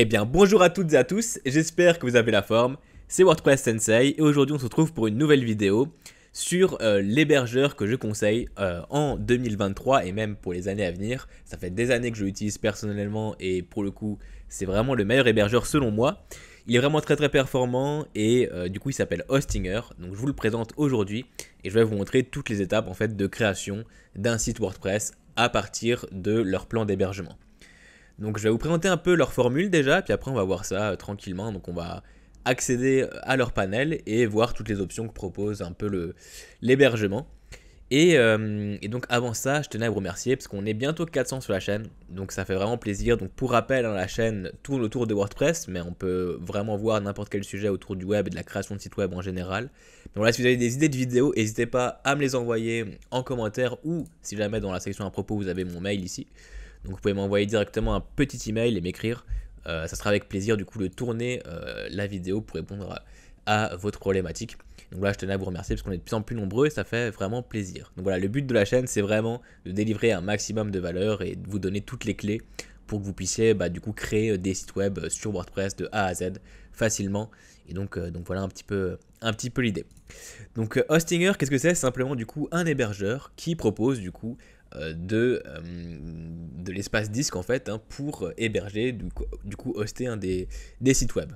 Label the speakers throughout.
Speaker 1: Eh bien bonjour à toutes et à tous, j'espère que vous avez la forme, c'est WordPress Sensei et aujourd'hui on se retrouve pour une nouvelle vidéo sur l'hébergeur que je conseille en 2023 et même pour les années à venir. Ça fait des années que je l'utilise personnellement et pour le coup c'est vraiment le meilleur hébergeur selon moi. Il est vraiment très performant et du coup il s'appelle Hostinger, donc je vous le présente aujourd'hui et je vais vous montrer toutes les étapes en fait de création d'un site WordPress à partir de leur plan d'hébergement. Donc je vais vous présenter un peu leur formule déjà, puis après on va voir ça tranquillement. Donc on va accéder à leur panel et voir toutes les options que propose un peu l'hébergement. Et donc avant ça, je tenais à vous remercier parce qu'on est bientôt 400 sur la chaîne, donc ça fait vraiment plaisir. Donc pour rappel, la chaîne tourne autour de WordPress, mais on peut vraiment voir n'importe quel sujet autour du web et de la création de sites web en général. Donc voilà, si vous avez des idées de vidéos, n'hésitez pas à me les envoyer en commentaire ou si jamais dans la section à propos vous avez mon mail ici. Donc vous pouvez m'envoyer directement un petit email et m'écrire. Ça sera avec plaisir du coup de tourner la vidéo pour répondre à votre problématique. Donc là je tenais à vous remercier parce qu'on est de plus en plus nombreux et ça fait vraiment plaisir. Donc voilà, le but de la chaîne c'est vraiment de délivrer un maximum de valeur et de vous donner toutes les clés pour que vous puissiez du coup créer des sites web sur WordPress de A à Z facilement. Et donc voilà un petit peu l'idée. Donc Hostinger, qu'est-ce que c'est? C'est simplement du coup un hébergeur qui propose du coup de l'espace disque en fait pour héberger, du coup hoster des sites web.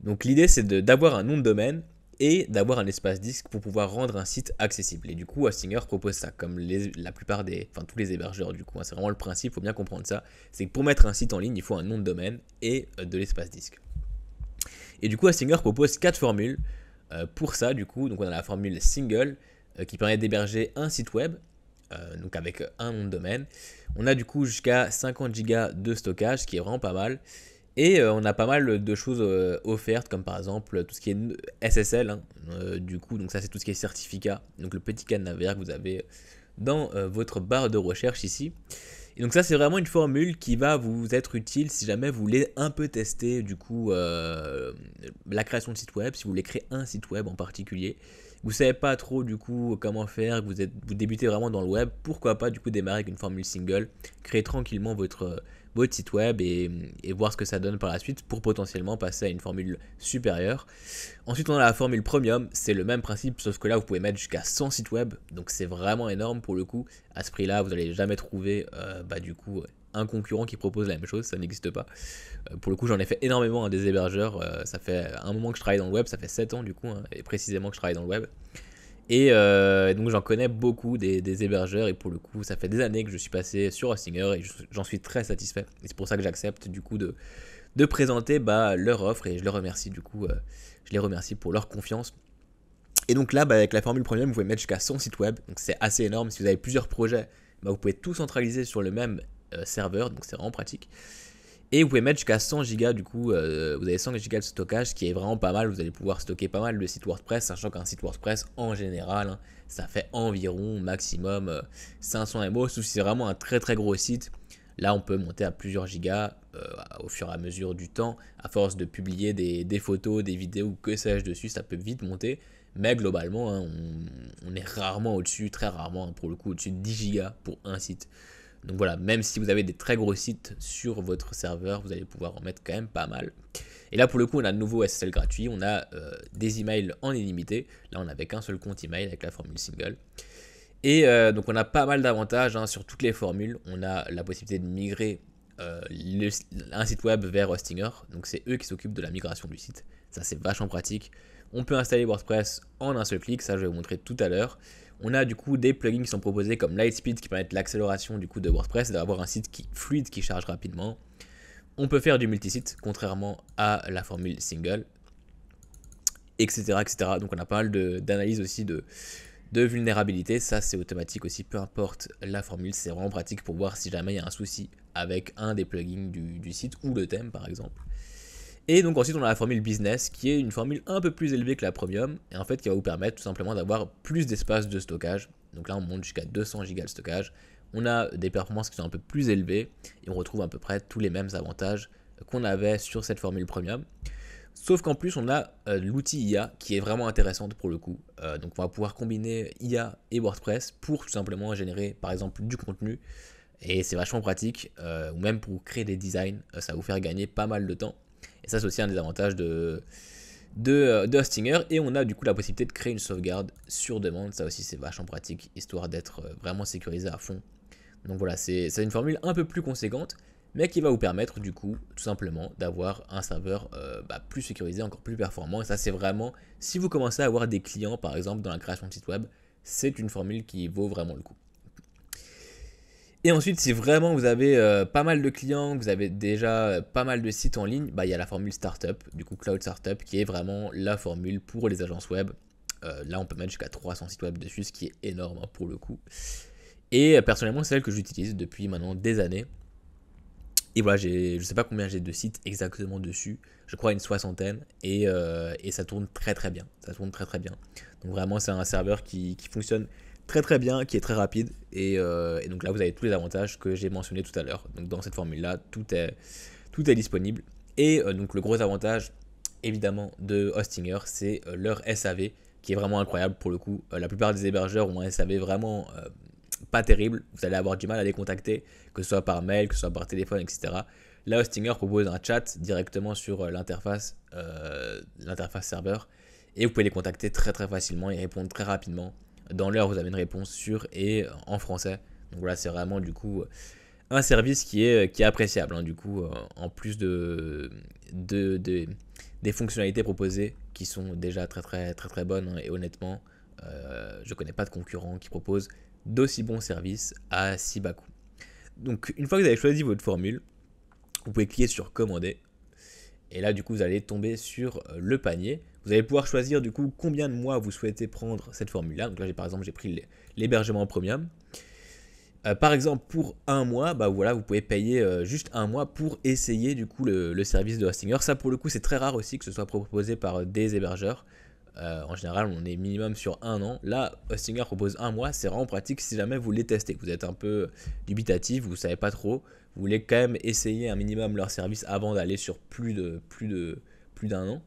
Speaker 1: Donc l'idée c'est d'avoir un nom de domaine et d'avoir un espace disque pour pouvoir rendre un site accessible. Et du coup Hostinger propose ça comme la plupart tous les hébergeurs du coup. C'est vraiment le principe, il faut bien comprendre ça. C'est que pour mettre un site en ligne, il faut un nom de domaine et de l'espace disque. Et du coup Hostinger propose 4 formules pour ça du coup. Donc on a la formule single qui permet d'héberger un site web. Donc avec un nom de domaine. On a du coup jusqu'à 50 Go de stockage, ce qui est vraiment pas mal. Et on a pas mal de choses offertes, comme par exemple tout ce qui est SSL. Du coup, donc ça c'est tout ce qui est certificat. Donc le petit cadenas vert que vous avez dans votre barre de recherche ici. Et donc ça c'est vraiment une formule qui va vous être utile si jamais vous voulez un peu tester du coup la création de site web, si vous voulez créer un site web en particulier. Vous savez pas trop du coup comment faire, que vous débutez vraiment dans le web, pourquoi pas du coup démarrer avec une formule single, créer tranquillement votre site web et voir ce que ça donne par la suite pour potentiellement passer à une formule supérieure. Ensuite on a la formule premium, c'est le même principe sauf que là vous pouvez mettre jusqu'à 100 sites web, donc c'est vraiment énorme pour le coup. À ce prix là vous n'allez jamais trouver du coup un concurrent qui propose la même chose, ça n'existe pas. Pour le coup j'en ai fait énormément des hébergeurs, ça fait un moment que je travaille dans le web, ça fait 7 ans du coup, et précisément que je travaille dans le web. Et donc j'en connais beaucoup des hébergeurs et pour le coup ça fait des années que je suis passé sur Hostinger et j'en suis très satisfait. Et c'est pour ça que j'accepte du coup de présenter leur offre et je les remercie du coup, je les remercie pour leur confiance. Et donc là avec la formule premium vous pouvez mettre jusqu'à 100 sites web, donc c'est assez énorme. Si vous avez plusieurs projets, vous pouvez tout centraliser sur le même serveur, donc c'est vraiment pratique. Et vous pouvez mettre jusqu'à 100 Go du coup, vous avez 100 Go de stockage, ce qui est vraiment pas mal. Vous allez pouvoir stocker pas mal de sites WordPress, sachant qu'un site WordPress en général, ça fait environ maximum 500 MO, sauf si c'est vraiment un très gros site. Là on peut monter à plusieurs gigas au fur et à mesure du temps, à force de publier des photos, des vidéos ou que sais-je dessus, ça peut vite monter. Mais globalement, on est rarement au-dessus, très rarement pour le coup, au-dessus de 10 Go pour un site. Donc voilà, même si vous avez des très gros sites sur votre serveur, vous allez pouvoir en mettre quand même pas mal. Et là pour le coup on a de nouveau SSL gratuit, on a des emails en illimité. Là on n'avait qu'un seul compte email avec la formule single. Et donc on a pas mal d'avantages sur toutes les formules. On a la possibilité de migrer un site web vers Hostinger. Donc c'est eux qui s'occupent de la migration du site. Ça c'est vachement pratique. On peut installer WordPress en un seul clic, ça je vais vous montrer tout à l'heure. On a du coup des plugins qui sont proposés comme Lightspeed qui permettent l'accélération du coup de WordPress et d'avoir un site fluide qui charge rapidement. On peut faire du multisite contrairement à la formule single, etc. Donc on a pas mal d'analyses aussi de vulnérabilité, ça c'est automatique aussi, peu importe la formule, c'est vraiment pratique pour voir si jamais il y a un souci avec un des plugins du site ou le thème par exemple. Et donc ensuite on a la formule business qui est une formule un peu plus élevée que la premium et en fait qui va vous permettre tout simplement d'avoir plus d'espace de stockage. Donc là on monte jusqu'à 200 Go de stockage, on a des performances qui sont un peu plus élevées et on retrouve à peu près tous les mêmes avantages qu'on avait sur cette formule premium. Sauf qu'en plus on a l'outil IA qui est vraiment intéressante pour le coup. Donc on va pouvoir combiner IA et WordPress pour tout simplement générer par exemple du contenu Et c'est vachement pratique, ou même pour créer des designs, ça va vous faire gagner pas mal de temps. Et ça, c'est aussi un des avantages de Hostinger. Et on a du coup la possibilité de créer une sauvegarde sur demande. Ça aussi, c'est vachement pratique, histoire d'être vraiment sécurisé à fond. Donc voilà, c'est une formule un peu plus conséquente, mais qui va vous permettre du coup, tout simplement, d'avoir un serveur plus sécurisé, encore plus performant. Et ça, c'est vraiment, si vous commencez à avoir des clients, par exemple, dans la création de site web, c'est une formule qui vaut vraiment le coup. Et ensuite, si vraiment vous avez pas mal de clients, que vous avez déjà pas mal de sites en ligne, il y a la formule Startup, du coup Cloud Startup, qui est vraiment la formule pour les agences web. Là, on peut mettre jusqu'à 300 sites web dessus, ce qui est énorme hein, pour le coup. Et personnellement, c'est celle que j'utilise depuis maintenant des années. Et voilà, je sais pas combien j'ai de sites exactement dessus, je crois une soixantaine, et ça tourne très très bien. Ça tourne très très bien. Donc vraiment, c'est un serveur qui fonctionne très très bien, qui est très rapide, et donc là vous avez tous les avantages que j'ai mentionnés tout à l'heure. Donc dans cette formule là, tout est disponible. Et donc le gros avantage évidemment de Hostinger, c'est leur SAV qui est vraiment incroyable pour le coup. La plupart des hébergeurs ont un SAV vraiment pas terrible, vous allez avoir du mal à les contacter, que ce soit par mail, que ce soit par téléphone, etc. Là, Hostinger propose un chat directement sur l'interface serveur, et vous pouvez les contacter très très facilement et répondre très rapidement. Dans l'heure, vous avez une réponse sûre et en français. Donc voilà, c'est vraiment du coup un service qui est appréciable. Hein, du coup, en plus des fonctionnalités proposées qui sont déjà très très très très bonnes. Hein, et honnêtement, je connais pas de concurrent qui propose d'aussi bons services à si bas coût. Donc une fois que vous avez choisi votre formule, vous pouvez cliquer sur commander. Et là, du coup, vous allez tomber sur le panier. Vous allez pouvoir choisir du coup combien de mois vous souhaitez prendre cette formule-là. Donc là, par exemple, j'ai pris l'hébergement premium. Par exemple, pour un mois, voilà, vous pouvez payer juste un mois pour essayer du coup le service de Hostinger. Ça, pour le coup, c'est très rare aussi que ce soit proposé par des hébergeurs. En général, on est minimum sur un an. Là, Hostinger propose un mois. C'est vraiment pratique si jamais vous les testez. Vous êtes un peu dubitatif, vous ne savez pas trop. Vous voulez quand même essayer un minimum leur service avant d'aller sur plus d'un an.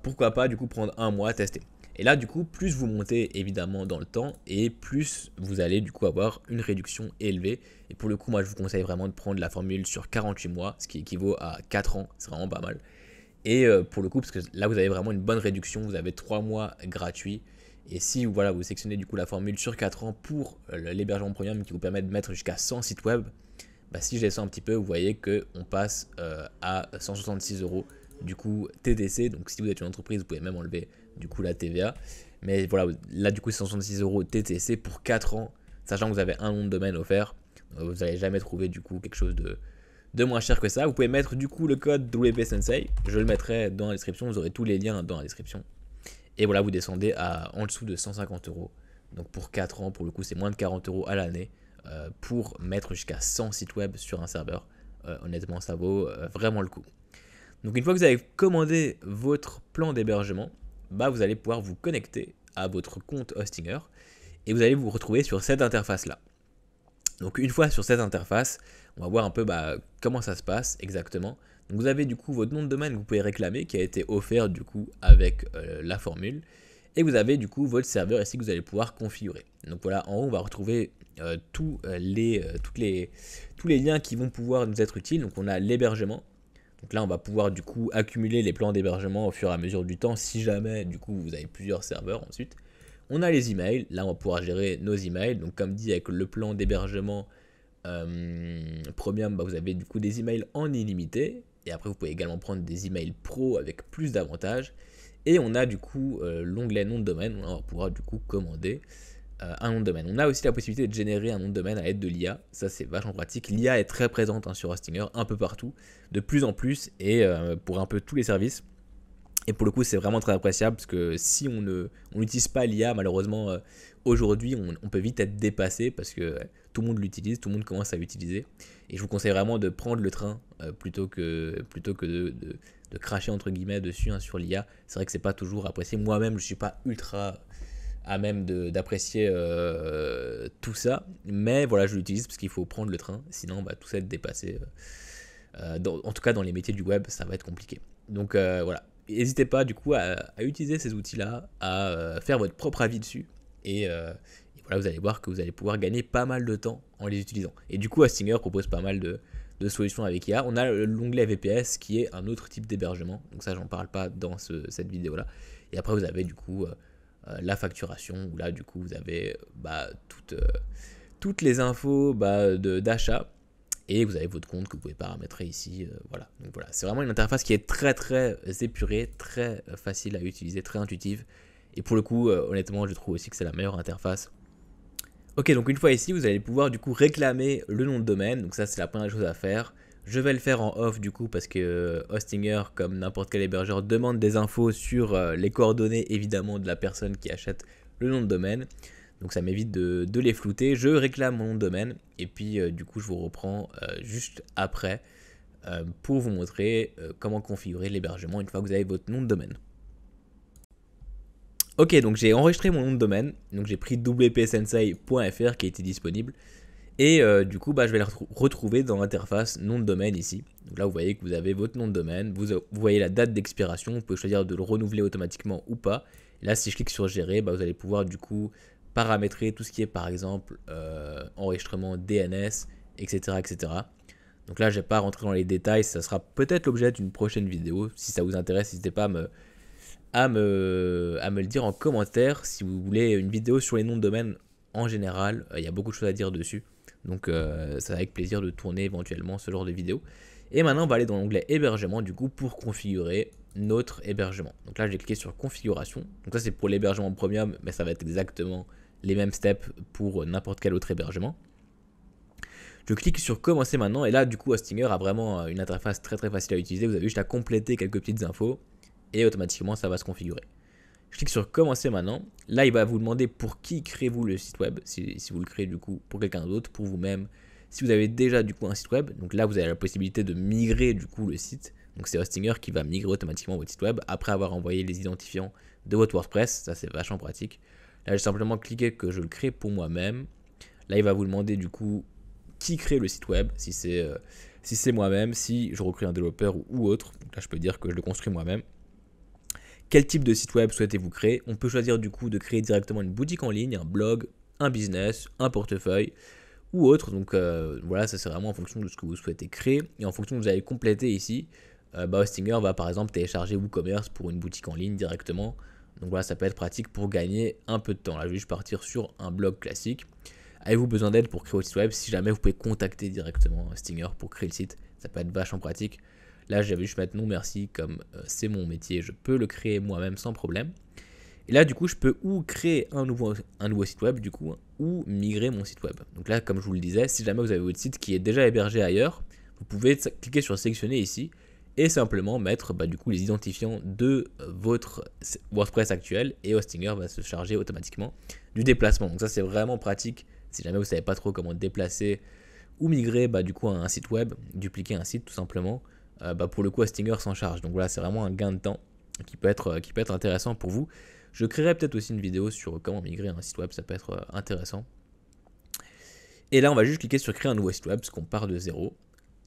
Speaker 1: Pourquoi pas du coup prendre un mois, tester. Et là, du coup, plus vous montez évidemment dans le temps et plus vous allez du coup avoir une réduction élevée. Et pour le coup, moi, je vous conseille vraiment de prendre la formule sur 48 mois, ce qui équivaut à 4 ans. C'est vraiment pas mal. Et pour le coup, parce que là, vous avez vraiment une bonne réduction. Vous avez 3 mois gratuits. Et si voilà, vous sélectionnez du coup la formule sur 4 ans pour l'hébergement premium qui vous permet de mettre jusqu'à 100 sites web, si je descends un petit peu, vous voyez qu'on passe à 166 € du coup TTC. Donc si vous êtes une entreprise, vous pouvez même enlever du coup la TVA. Mais voilà, là du coup c'est 166 € TTC pour 4 ans, sachant que vous avez un nom de domaine offert. Vous n'allez jamais trouver du coup quelque chose de moins cher que ça. Vous pouvez mettre du coup le code WP Sensei, je le mettrai dans la description, vous aurez tous les liens dans la description. Et voilà, vous descendez en dessous de 150 €. Donc pour 4 ans, pour le coup c'est moins de 40 € à l'année. Pour mettre jusqu'à 100 sites web sur un serveur. Honnêtement, ça vaut vraiment le coup. Donc une fois que vous avez commandé votre plan d'hébergement, vous allez pouvoir vous connecter à votre compte Hostinger et vous allez vous retrouver sur cette interface-là. Donc une fois sur cette interface, on va voir un peu comment ça se passe exactement. Donc vous avez du coup votre nom de domaine que vous pouvez réclamer qui a été offert du coup avec la formule. Et vous avez du coup votre serveur ici que vous allez pouvoir configurer. Donc voilà, en haut on va retrouver tous les liens qui vont pouvoir nous être utiles. Donc on a l'hébergement. Donc là on va pouvoir du coup accumuler les plans d'hébergement au fur et à mesure du temps si jamais du coup vous avez plusieurs serveurs ensuite. On a les emails, là on va pouvoir gérer nos emails. Donc comme dit avec le plan d'hébergement premium, vous avez du coup des emails en illimité. Et après vous pouvez également prendre des emails pro avec plus d'avantages. Et on a du coup l'onglet nom de domaine, on va pouvoir du coup commander un nom de domaine. On a aussi la possibilité de générer un nom de domaine à l'aide de l'IA, ça c'est vachement pratique. L'IA est très présente sur Hostinger, un peu partout, de plus en plus, et pour un peu tous les services. Et pour le coup c'est vraiment très appréciable, parce que si on n'utilise pas l'IA, malheureusement, aujourd'hui on peut vite être dépassé, parce que tout le monde l'utilise, tout le monde commence à l'utiliser. Et je vous conseille vraiment de prendre le train plutôt que de cracher entre guillemets dessus sur l'IA. C'est vrai que c'est pas toujours apprécié. Moi-même, je suis pas ultra à même d'apprécier tout ça, mais voilà, je l'utilise parce qu'il faut prendre le train, sinon tout ça être dépassé. En tout cas, dans les métiers du web, ça va être compliqué. Donc voilà, n'hésitez pas du coup à utiliser ces outils-là, à faire votre propre avis dessus, et voilà, vous allez voir que vous allez pouvoir gagner pas mal de temps en les utilisant. Et du coup, Hostinger propose pas mal de solutions avec IA. On a l'onglet VPS qui est un autre type d'hébergement. Donc ça, j'en parle pas dans cette vidéo-là. Et après, vous avez du coup la facturation, où là, du coup, vous avez toutes les infos d'achat. Et vous avez votre compte que vous pouvez paramétrer ici. Voilà. Donc voilà, c'est vraiment une interface qui est très très épurée, très facile à utiliser, très intuitive. Et pour le coup, honnêtement, je trouve aussi que c'est la meilleure interface. Ok, donc une fois ici, vous allez pouvoir du coup réclamer le nom de domaine. Donc ça, c'est la première chose à faire. Je vais le faire en off du coup parce que Hostinger, comme n'importe quel hébergeur, demande des infos sur les coordonnées évidemment de la personne qui achète le nom de domaine. Donc ça m'évite de les flouter. Je réclame mon nom de domaine et puis du coup je vous reprends juste après pour vous montrer comment configurer l'hébergement une fois que vous avez votre nom de domaine. Ok, donc j'ai enregistré mon nom de domaine, donc j'ai pris wpsensei.fr qui était disponible, et du coup je vais le retrouver dans l'interface nom de domaine ici. Donc là vous voyez que vous avez votre nom de domaine, vous voyez la date d'expiration, vous pouvez choisir de le renouveler automatiquement ou pas. Et là si je clique sur gérer, vous allez pouvoir du coup paramétrer tout ce qui est par exemple enregistrement DNS, etc., etc. Donc là je vais pas rentrer dans les détails, ça sera peut-être l'objet d'une prochaine vidéo. Si ça vous intéresse, n'hésitez pas à me le dire en commentaire si vous voulez une vidéo sur les noms de domaine en général. Il y a beaucoup de choses à dire dessus. Donc c'est avec plaisir de tourner éventuellement ce genre de vidéo. Et maintenant on va aller dans l'onglet hébergement du coup pour configurer notre hébergement. Donc là j'ai cliqué sur configuration. Donc ça c'est pour l'hébergement premium, mais ça va être exactement les mêmes steps pour n'importe quel autre hébergement. Je clique sur commencer maintenant et là du coup Hostinger a vraiment une interface très très facile à utiliser. Vous avez juste à compléter quelques petites infos et automatiquement ça va se configurer. Je clique sur commencer maintenant. Là il va vous demander pour qui créez-vous le site web, si vous le créez du coup pour quelqu'un d'autre, pour vous-même, si vous avez déjà du coup un site web. Donc là vous avez la possibilité de migrer du coup le site. Donc c'est Hostinger qui va migrer automatiquement votre site web après avoir envoyé les identifiants de votre WordPress. Ça c'est vachement pratique. Là j'ai simplement cliqué que je le crée pour moi-même. Là il va vous demander du coup qui crée le site web, si c'est moi-même, si je recrée un développeur ou autre. Donc là je peux dire que je le construis moi-même. Quel type de site web souhaitez-vous créer? On peut choisir du coup de créer directement une boutique en ligne, un blog, un business, un portefeuille ou autre. Donc voilà, ça c'est vraiment en fonction de ce que vous souhaitez créer. Et en fonction de ce que vous avez complété ici, Hostinger va par exemple télécharger WooCommerce pour une boutique en ligne directement. Donc voilà, ça peut être pratique pour gagner un peu de temps. Là je vais juste partir sur un blog classique. Avez-vous besoin d'aide pour créer votre site web? Si jamais vous pouvez contacter directement Hostinger pour créer le site, ça peut être vachement pratique. Là, j'avais juste mettre non merci, comme c'est mon métier, je peux le créer moi-même sans problème. Et là, du coup, je peux ou créer un nouveau site web, du coup, ou migrer mon site web. Donc là, comme je vous le disais, si jamais vous avez votre site qui est déjà hébergé ailleurs, vous pouvez cliquer sur sélectionner ici et simplement mettre du coup les identifiants de votre WordPress actuel et Hostinger va se charger automatiquement du déplacement. Donc ça, c'est vraiment pratique si jamais vous ne savez pas trop comment déplacer ou migrer du coup un site web, dupliquer un site tout simplement. Pour le coup Hostinger s'en charge. Donc voilà, c'est vraiment un gain de temps qui peut être intéressant pour vous. Je créerai peut-être aussi une vidéo sur comment migrer un site web, ça peut être intéressant. Et là on va juste cliquer sur créer un nouveau site web parce qu'on part de zéro.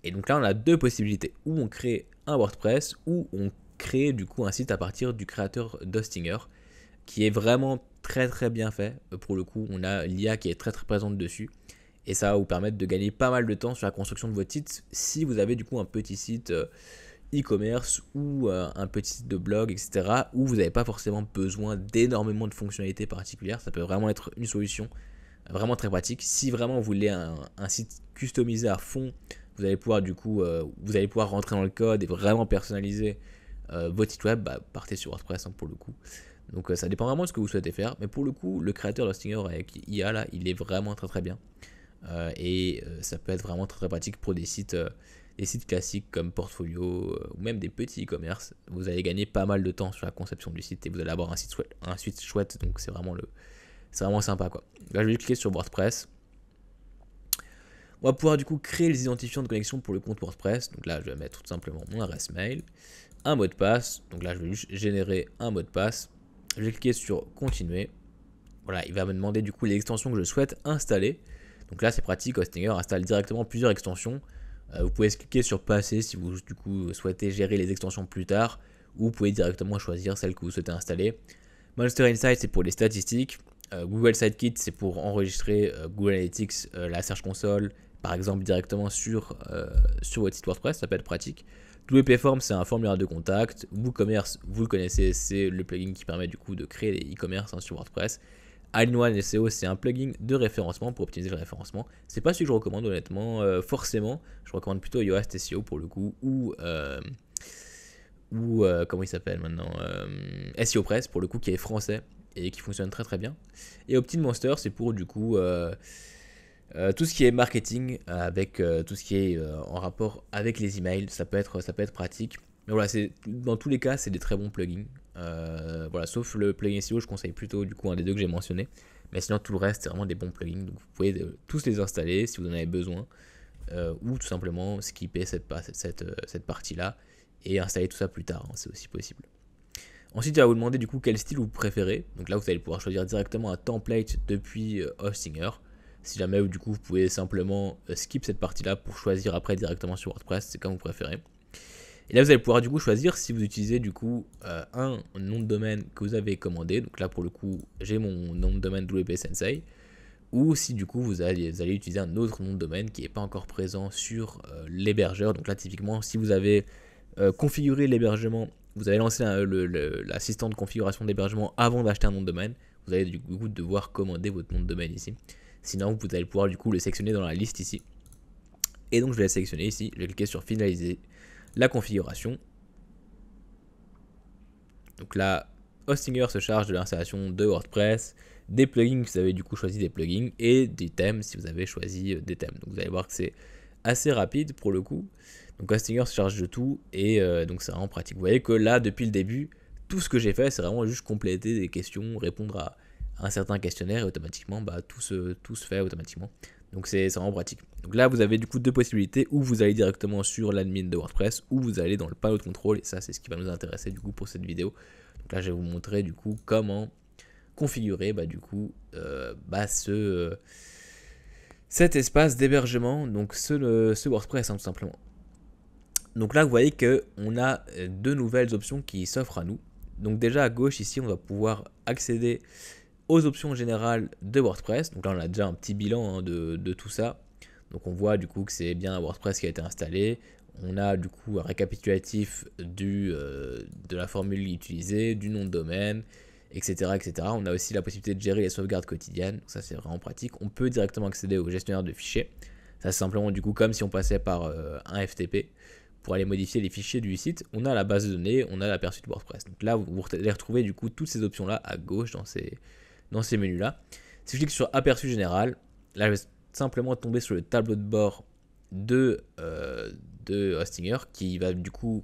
Speaker 1: Et donc là on a deux possibilités, ou on crée un WordPress ou on crée du coup un site à partir du créateur d'Hostinger qui est vraiment très très bien fait. Pour le coup on a l'IA qui est très très présente dessus. Et ça va vous permettre de gagner pas mal de temps sur la construction de votre site si vous avez du coup un petit site e-commerce ou un petit site de blog, etc. où vous n'avez pas forcément besoin d'énormément de fonctionnalités particulières. Ça peut vraiment être une solution vraiment très pratique. Si vraiment vous voulez un site customisé à fond, vous allez pouvoir du coup rentrer dans le code et vraiment personnaliser votre site web. Partez sur WordPress pour le coup. Donc ça dépend vraiment de ce que vous souhaitez faire. Mais pour le coup, le créateur d'Hostinger avec IA là, il est vraiment très très bien. Et ça peut être vraiment très, très pratique pour des sites classiques comme Portfolio ou même des petits e-commerce. Vous allez gagner pas mal de temps sur la conception du site et vous allez avoir un site chouette, donc c'est vraiment sympa quoi. Là je vais cliquer sur WordPress. On va pouvoir du coup créer les identifiants de connexion pour le compte WordPress. Donc là je vais mettre tout simplement mon adresse mail, un mot de passe. Donc là je vais juste générer un mot de passe. Je vais cliquer sur continuer. Voilà, il va me demander du coup les extensions que je souhaite installer. Donc là c'est pratique, Hostinger installe directement plusieurs extensions. Vous pouvez cliquer sur passer si vous du coup souhaitez gérer les extensions plus tard, ou vous pouvez directement choisir celle que vous souhaitez installer. Monster Insight c'est pour les statistiques. Google Sidekit, c'est pour enregistrer Google Analytics, la Search Console, par exemple directement sur votre site WordPress, ça peut être pratique. WP Form, c'est un formulaire de contact. WooCommerce, vous le connaissez, c'est le plugin qui permet du coup de créer des e-commerce sur WordPress. All-in-One SEO, c'est un plugin de référencement pour optimiser le référencement. C'est pas celui que je recommande honnêtement, forcément. Je recommande plutôt Yoast SEO pour le coup, ou comment il s'appelle maintenant, SEO Press pour le coup, qui est français et qui fonctionne très très bien. Et OptinMonster, c'est pour du coup tout ce qui est marketing, avec tout ce qui est en rapport avec les emails, ça peut être pratique. Mais voilà, dans tous les cas, c'est des très bons plugins. Voilà, sauf le plugin SEO, je conseille plutôt du coup un des deux que j'ai mentionné. Mais sinon, tout le reste, c'est vraiment des bons plugins. Donc vous pouvez tous les installer si vous en avez besoin. Ou tout simplement skipper cette partie-là et installer tout ça plus tard, hein, c'est aussi possible. Ensuite, il va vous demander du coup quel style vous préférez. Donc là, vous allez pouvoir choisir directement un template depuis Hostinger. Si jamais du coup vous pouvez simplement skip cette partie-là pour choisir après directement sur WordPress, c'est comme vous préférez. Et là, vous allez pouvoir du coup choisir si vous utilisez du coup un nom de domaine que vous avez commandé. Donc là, pour le coup, j'ai mon nom de domaine WP Sensei. Ou si du coup vous allez utiliser un autre nom de domaine qui n'est pas encore présent sur l'hébergeur. Donc là, typiquement, si vous avez configuré l'hébergement, vous avez lancé l'assistant de configuration d'hébergement avant d'acheter un nom de domaine, vous allez du coup devoir commander votre nom de domaine ici. Sinon, vous allez pouvoir du coup le sélectionner dans la liste ici. Et donc, je vais la sélectionner ici. Je vais cliquer sur finaliser la configuration. Donc là, Hostinger se charge de l'installation de WordPress, des plugins si vous avez du coup choisi des plugins et des thèmes si vous avez choisi des thèmes. Donc vous allez voir que c'est assez rapide pour le coup. Donc Hostinger se charge de tout et donc c'est vraiment pratique. Vous voyez que là, depuis le début, tout ce que j'ai fait, c'est vraiment juste compléter des questions, répondre à un certain questionnaire et automatiquement, tout se fait automatiquement. Donc c'est vraiment pratique. Donc là, vous avez du coup deux possibilités, où vous allez directement sur l'admin de WordPress, ou vous allez dans le panneau de contrôle, et ça c'est ce qui va nous intéresser du coup pour cette vidéo. Donc là, je vais vous montrer du coup comment configurer cet espace d'hébergement, donc ce WordPress hein, tout simplement. Donc là, vous voyez qu'on a deux nouvelles options qui s'offrent à nous. Donc déjà à gauche ici, on va pouvoir accéder aux options générales de WordPress. Donc là, on a déjà un petit bilan hein, de tout ça. Donc on voit du coup que c'est bien un WordPress qui a été installé. On a du coup un récapitulatif de la formule utilisée, du nom de domaine, etc., etc. On a aussi la possibilité de gérer les sauvegardes quotidiennes. Donc ça, c'est vraiment pratique. On peut directement accéder au gestionnaire de fichiers. Ça, c'est simplement du coup comme si on passait par un FTP pour aller modifier les fichiers du site. On a la base de données, on a l'aperçu de WordPress. Donc là, vous allez retrouver du coup toutes ces options-là à gauche dans ces menus-là. Si je clique sur aperçu général, là, je vais simplement tomber sur le tableau de bord de Hostinger qui va du coup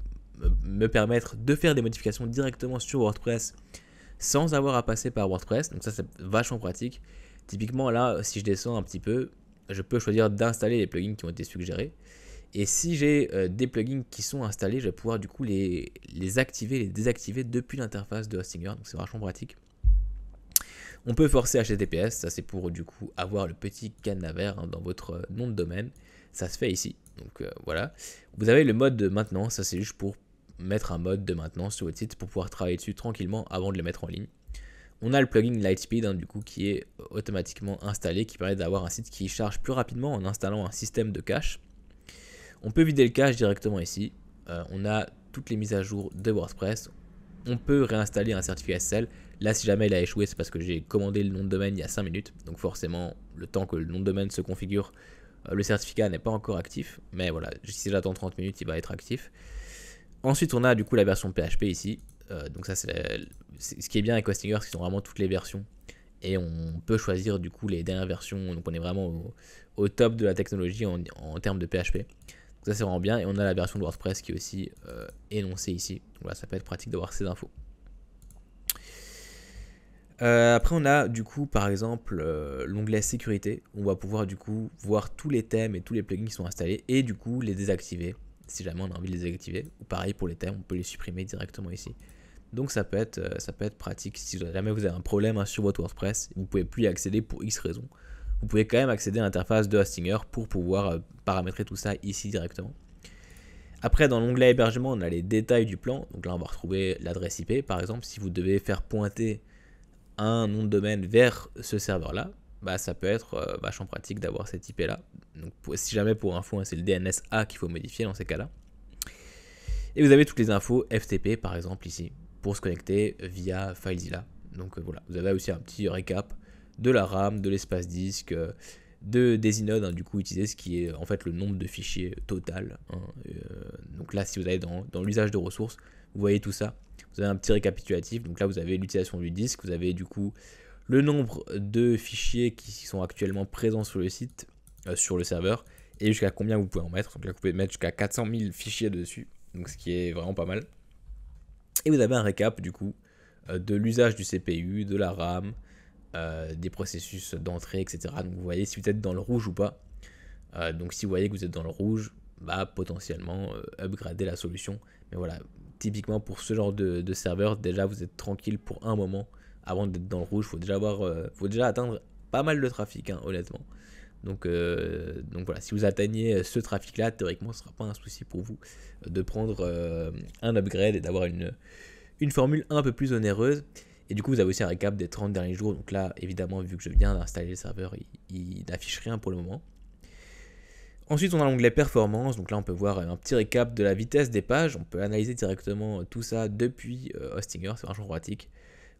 Speaker 1: me permettre de faire des modifications directement sur WordPress sans avoir à passer par WordPress. Donc ça, c'est vachement pratique. Typiquement là, si je descends un petit peu, je peux choisir d'installer les plugins qui ont été suggérés. Et si j'ai des plugins qui sont installés, je vais pouvoir du coup les activer, les désactiver depuis l'interface de Hostinger. Donc c'est vachement pratique. On peut forcer HTTPS, ça c'est pour du coup avoir le petit cadenas vert hein, dans votre nom de domaine. Ça se fait ici, donc voilà. Vous avez le mode de maintenance, ça c'est juste pour mettre un mode de maintenance sur votre site pour pouvoir travailler dessus tranquillement avant de le mettre en ligne. On a le plugin Lightspeed hein, du coup qui est automatiquement installé, qui permet d'avoir un site qui charge plus rapidement en installant un système de cache. On peut vider le cache directement ici. On a toutes les mises à jour de WordPress. On peut réinstaller un certificat SSL. Là, si jamais il a échoué, c'est parce que j'ai commandé le nom de domaine il y a 5 minutes. Donc forcément, le temps que le nom de domaine se configure, le certificat n'est pas encore actif. Mais voilà, si j'attends 30 minutes, il va être actif. Ensuite, on a du coup la version PHP ici. Donc ça, c'est ce qui est bien avec Hostinger, c'est qu'ils ont vraiment toutes les versions. Et on peut choisir du coup les dernières versions. Donc on est vraiment au top de la technologie en termes de PHP. Donc ça, c'est vraiment bien. Et on a la version de WordPress qui est aussi énoncée ici. Donc voilà, ça peut être pratique d'avoir ces infos. Après on a du coup par exemple l'onglet sécurité. On va pouvoir du coup voir tous les thèmes et tous les plugins qui sont installés et du coup les désactiver si jamais on a envie de les désactiver. Ou pareil pour les thèmes, on peut les supprimer directement ici. Donc ça peut être pratique si jamais vous avez un problème hein, sur votre WordPress, vous ne pouvez plus y accéder pour X raisons. Vous pouvez quand même accéder à l'interface de Hostinger pour pouvoir paramétrer tout ça ici directement. Après, dans l'onglet hébergement, on a les détails du plan. Donc là, on va retrouver l'adresse IP. Par exemple, si vous devez faire pointer un nom de domaine vers ce serveur-là, bah, ça peut être vachement pratique d'avoir cette IP-là. Donc si jamais pour info, hein, c'est le DNS-A qu'il faut modifier dans ces cas-là. Et vous avez toutes les infos FTP par exemple ici, pour se connecter via FileZilla. Donc voilà, vous avez aussi un petit récap de la RAM, de l'espace disque, des inodes, hein, du coup utiliser ce qui est en fait le nombre de fichiers total. Hein, donc là, si vous allez dans l'usage de ressources, vous voyez tout ça. Vous avez un petit récapitulatif. Donc là, vous avez l'utilisation du disque, vous avez du coup le nombre de fichiers qui sont actuellement présents sur le site, sur le serveur, et jusqu'à combien vous pouvez en mettre. Donc là, vous pouvez mettre jusqu'à 400 000 fichiers dessus, donc ce qui est vraiment pas mal. Et vous avez un récap du coup de l'usage du CPU, de la RAM, des processus d'entrée, etc. Donc vous voyez si vous êtes dans le rouge ou pas. Donc si vous voyez que vous êtes dans le rouge, bah potentiellement upgrader la solution. Mais voilà, typiquement pour ce genre de serveur, déjà vous êtes tranquille pour un moment. Avant d'être dans le rouge, faut déjà atteindre pas mal de trafic, hein, honnêtement. Donc voilà, si vous atteignez ce trafic-là, théoriquement, ce ne sera pas un souci pour vous de prendre un upgrade et d'avoir une formule un peu plus onéreuse. Et du coup, vous avez aussi un récap des 30 derniers jours. Donc là, évidemment, vu que je viens d'installer le serveur, il n'affiche rien pour le moment. Ensuite, on a l'onglet performance. Donc là, on peut voir un petit récap de la vitesse des pages. On peut analyser directement tout ça depuis Hostinger. C'est vachement pratique.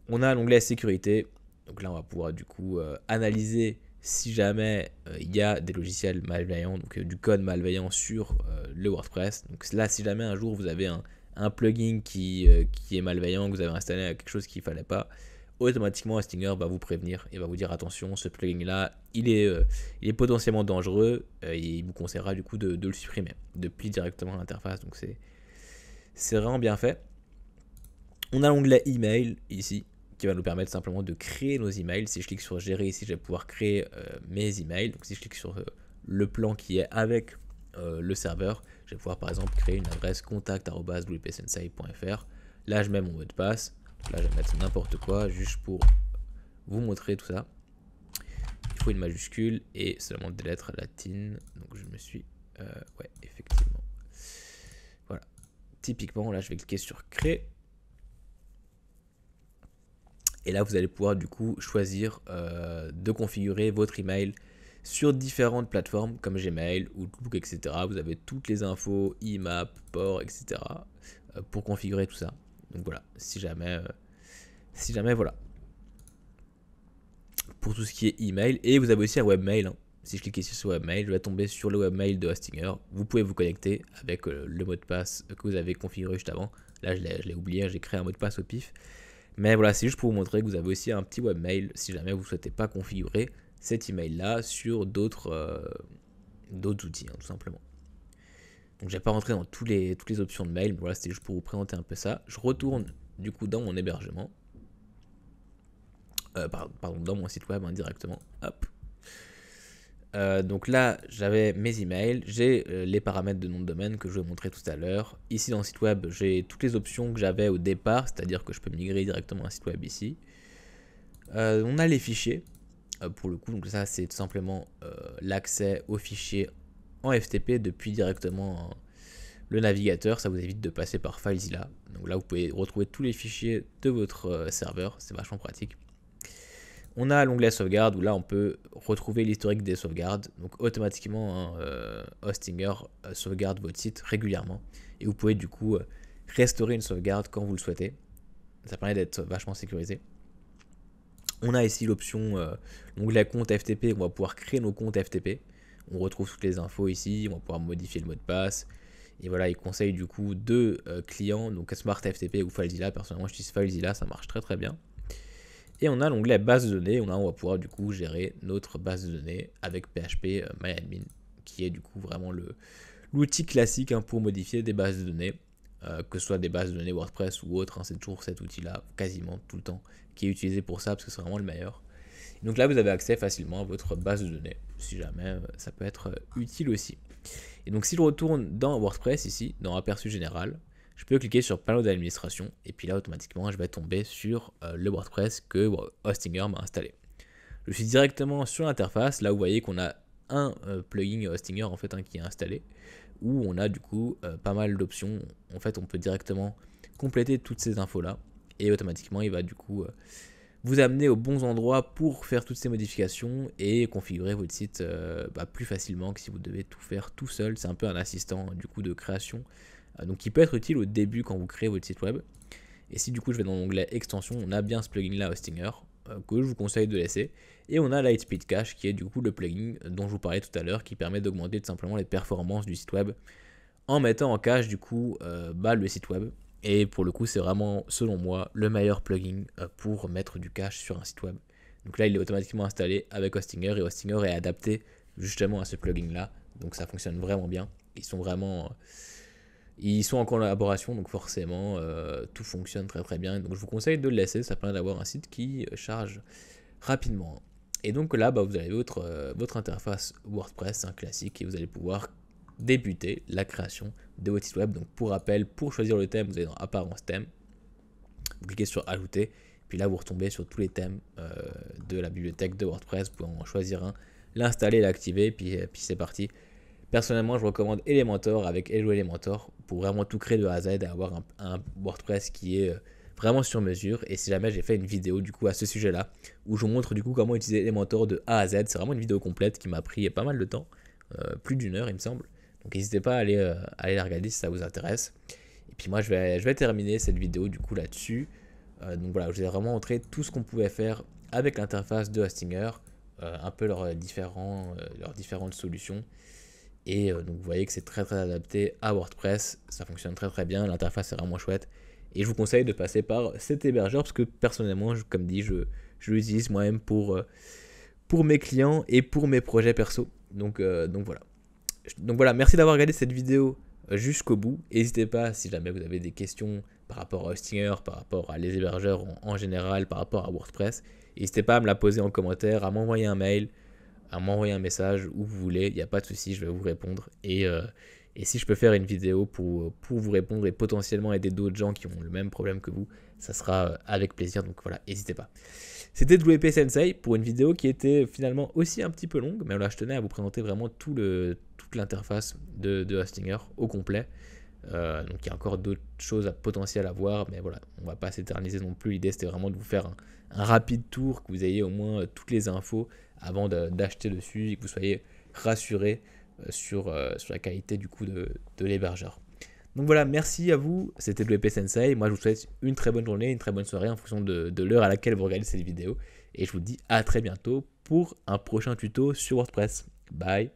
Speaker 1: On a l'onglet sécurité. Donc là, on va pouvoir du coup analyser si jamais il y a des logiciels malveillants, donc du code malveillant sur le WordPress. Donc là, si jamais un jour vous avez un plugin qui est malveillant, que vous avez installé quelque chose qu'il ne fallait pas, automatiquement Hostinger va vous prévenir et va vous dire attention, ce plugin là il est potentiellement dangereux, et il vous conseillera du coup de le supprimer depuis directement l'interface. Donc c'est vraiment bien fait. On a l'onglet email ici qui va nous permettre simplement de créer nos emails. Si je clique sur gérer ici, je vais pouvoir créer mes emails. Donc si je clique sur le plan qui est avec le serveur, je vais pouvoir par exemple créer une adresse contact@wpsensei.fr. Là, je mets mon mot de passe. Donc là, je vais mettre n'importe quoi juste pour vous montrer tout ça. Il faut une majuscule et seulement des lettres latines. Donc je me suis... ouais, effectivement. Voilà. Typiquement, là, je vais cliquer sur créer. Et là, vous allez pouvoir du coup choisir de configurer votre email sur différentes plateformes comme Gmail, Outlook, etc. Vous avez toutes les infos, IMAP, port, etc. Pour configurer tout ça. Donc voilà, si jamais voilà. Pour tout ce qui est email. Et vous avez aussi un webmail. Hein. Si je clique ici sur webmail, je vais tomber sur le webmail de Hostinger. Vous pouvez vous connecter avec le mot de passe que vous avez configuré juste avant. Là, je l'ai oublié, j'ai créé un mot de passe au pif. Mais voilà, c'est juste pour vous montrer que vous avez aussi un petit webmail si jamais vous ne souhaitez pas configurer cet email-là sur d'autres outils, hein, tout simplement. Donc, je vais pas rentrer dans toutes les options de mail, mais voilà, c'était juste pour vous présenter un peu ça. Je retourne du coup dans mon hébergement. Pardon, dans mon site web directement. Hop. Donc là, j'avais mes emails, j'ai les paramètres de nom de domaine que je vous ai montré tout à l'heure. Ici dans le site web, j'ai toutes les options que j'avais au départ, c'est-à-dire que je peux migrer directement à un site web ici. On a les fichiers, pour le coup, donc ça c'est tout simplement l'accès aux fichiers en FTP depuis directement le navigateur. Ça vous évite de passer par FileZilla. Donc là, vous pouvez retrouver tous les fichiers de votre serveur, c'est vachement pratique. On a l'onglet sauvegarde où là on peut retrouver l'historique des sauvegardes. Donc automatiquement, Hostinger sauvegarde votre site régulièrement. Et vous pouvez du coup restaurer une sauvegarde quand vous le souhaitez. Ça permet d'être vachement sécurisé. On a ici l'option, l'onglet compte FTP. On va pouvoir créer nos comptes FTP. On retrouve toutes les infos ici. On va pouvoir modifier le mot de passe. Et voilà, il conseille du coup deux clients, donc Smart FTP ou FileZilla. Personnellement, j'utilise FileZilla, ça marche très très bien. Et on a l'onglet base de données, on va pouvoir du coup gérer notre base de données avec PHP MyAdmin, qui est du coup vraiment l'outil classique pour modifier des bases de données, que ce soit des bases de données WordPress ou autre, c'est toujours cet outil-là, quasiment tout le temps, qui est utilisé pour ça, parce que c'est vraiment le meilleur. Et donc là, vous avez accès facilement à votre base de données, si jamais ça peut être utile aussi. Et donc si je retourne dans WordPress ici, dans Aperçu général, je peux cliquer sur panneau d'administration et puis là automatiquement je vais tomber sur le WordPress que Hostinger m'a installé. Je suis directement sur l'interface, là vous voyez qu'on a un plugin Hostinger en fait qui est installé, où on a du coup pas mal d'options. En fait on peut directement compléter toutes ces infos là et automatiquement il va du coup vous amener aux bons endroits pour faire toutes ces modifications et configurer votre site plus facilement que si vous devez tout faire tout seul. C'est un peu un assistant du coup de création, donc qui peut être utile au début quand vous créez votre site web. Et si du coup je vais dans l'onglet extension, on a bien ce plugin là Hostinger que je vous conseille de laisser. Et on a Lightspeed Cache qui est du coup le plugin dont je vous parlais tout à l'heure, qui permet d'augmenter tout simplement les performances du site web en mettant en cache du coup le site web. Et pour le coup c'est vraiment selon moi le meilleur plugin pour mettre du cache sur un site web. Donc là il est automatiquement installé avec Hostinger et Hostinger est adapté justement à ce plugin là. Donc ça fonctionne vraiment bien. Ils sont en collaboration, donc forcément tout fonctionne très très bien. Donc je vous conseille de le laisser, ça permet d'avoir un site qui charge rapidement. Et donc là, vous avez votre interface WordPress classique et vous allez pouvoir débuter la création de votre site web. Donc pour rappel, pour choisir le thème, vous allez dans Apparence thème, vous cliquez sur Ajouter, puis là vous retombez sur tous les thèmes de la bibliothèque de WordPress, vous pouvez en choisir un, l'installer, l'activer, puis c'est parti. Personnellement, je recommande Elementor avec Hello Elementor pour vraiment tout créer de A à Z et avoir un WordPress qui est vraiment sur mesure. Et si jamais j'ai fait une vidéo du coup à ce sujet-là, où je vous montre du coup comment utiliser Elementor de A à Z, c'est vraiment une vidéo complète qui m'a pris pas mal de temps, plus d'1 heure il me semble. Donc n'hésitez pas à aller la regarder si ça vous intéresse. Et puis moi je vais terminer cette vidéo du coup là-dessus. Donc voilà, je vous ai vraiment montré tout ce qu'on pouvait faire avec l'interface de Hostinger, un peu leurs différentes solutions. Et donc vous voyez que c'est très très adapté à WordPress, ça fonctionne très très bien, l'interface est vraiment chouette. Et je vous conseille de passer par cet hébergeur parce que personnellement, comme dit, je l'utilise moi-même pour mes clients et pour mes projets perso. Donc voilà. Donc voilà, merci d'avoir regardé cette vidéo jusqu'au bout. N'hésitez pas si jamais vous avez des questions par rapport à Hostinger, par rapport à les hébergeurs en général, par rapport à WordPress. N'hésitez pas à me la poser en commentaire, à m'envoyer un mail, à m'envoyer un message où vous voulez, il n'y a pas de souci, je vais vous répondre. Et si je peux faire une vidéo pour vous répondre et potentiellement aider d'autres gens qui ont le même problème que vous, ça sera avec plaisir, donc voilà, n'hésitez pas. C'était WP Sensei pour une vidéo qui était finalement aussi un petit peu longue, mais là je tenais à vous présenter vraiment toute l'interface de Hostinger au complet. Donc il y a encore d'autres choses potentielles à voir, mais voilà, on va pas s'éterniser non plus. L'idée c'était vraiment de vous faire un rapide tour, que vous ayez au moins toutes les infos avant d'acheter dessus et que vous soyez rassuré sur la qualité du coup de l'hébergeur. Donc voilà, merci à vous, c'était WP Sensei. Moi je vous souhaite une très bonne journée, une très bonne soirée en fonction de l'heure à laquelle vous regardez cette vidéo. Et je vous dis à très bientôt pour un prochain tuto sur WordPress. Bye.